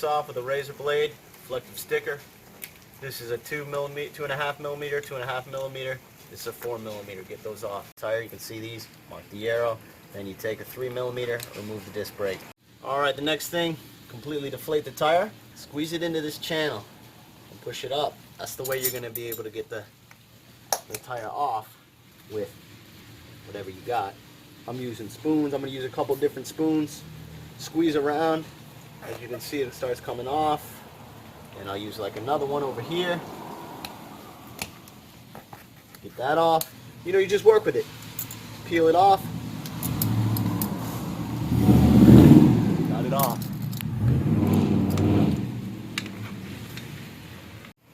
off with a razor blade, reflective sticker. This is a 2.5 millimeter. This is a 4 millimeter. Get those off. Tire, you can see these. Mark the arrow. Then you take a 3 millimeter, remove the disc brake. Alright, the next thing, completely deflate the tire. Squeeze it into this channel and push it up. That's the way you're going to be able to get the tire off with whatever you got. I'm using spoons. I'm going to use a couple different spoons. Squeeze around. As you can see, it starts coming off. And I'll use like another one over here. Get that off. You know, you just work with it. Peel it off. Got it off.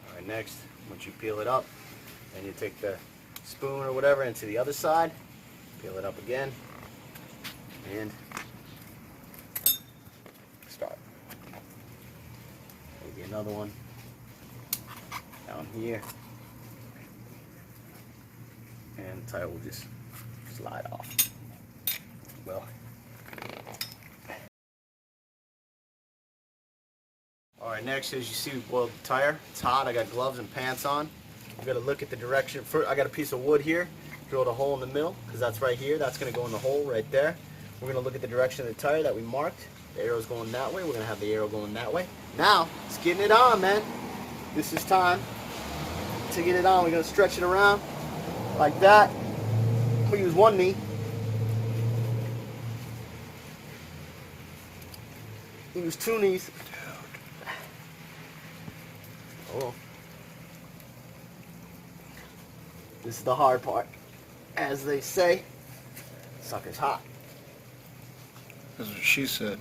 Alright, next, once you peel it up, then you take the spoon or whatever into the other side. Peel it up again. And start. Maybe another one down here. And the tire will just slide off. Well, alright, next, as you see, we boiled the tire. It's hot. I got gloves and pants on. You got to look at the direction. First, I got a piece of wood here. Drilled a hole in the middle because that's right here. That's going to go in the hole right there. We're going to look at the direction of the tire that we marked. The arrow's going that way. We're going to have the arrow going that way. Now, it's getting it on, man. This is time to get it on. We're going to stretch it around like that. We use one knee. Use two knees. Oh. This is the hard part. As they say, sucker's hot. That's what she said.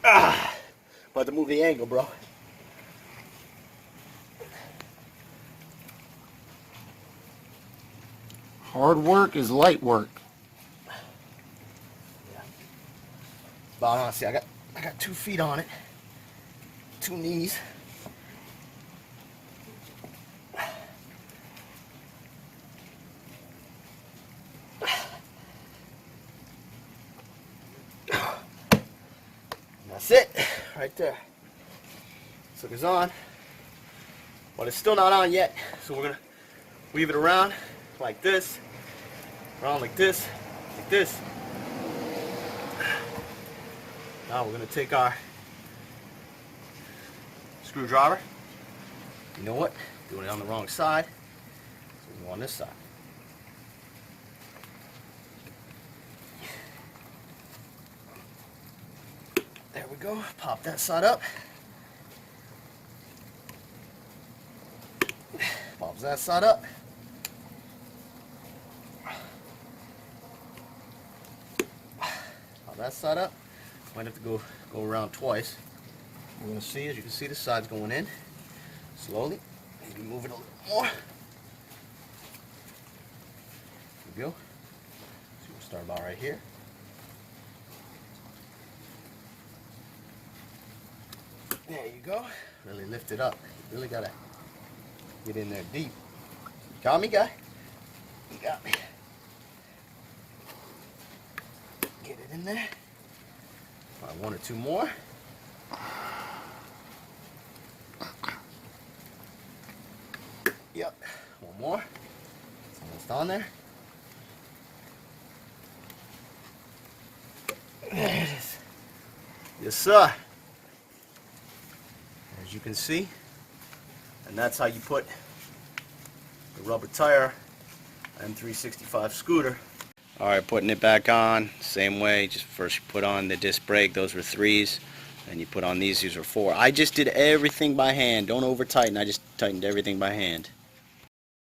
About to move the angle, bro. Hard work is light work. Yeah. But honestly, I got 2 feet on it. 2 knees. That's it, right there. Sucker's on, but it's still not on yet. So we're gonna weave it around like this, around like this, like this. Now we're gonna take our screwdriver. You know what? Doing it on the wrong side. So we go on this side. There we go. Pop that side up. Pops that side up. Pop that side up. Might have to go around twice. We're going to see, as you can see, the side's going in. Slowly. Maybe move it a little more. There we go. So we'll start about right here. There you go. Really lift it up. You really gotta get in there deep. You got me, guy? You got me. Get it in there. Probably 1 or 2 more. Yep. 1 more. It's almost on there. There it is. Yes, sir. As you can see, and that's how you put the rubber tire m365 scooter. Alright, putting it back on, same way. Just first you put on the disc brake, those were 3s, and you put on these were 4. I just did everything by hand. Don't over tighten, I just tightened everything by hand.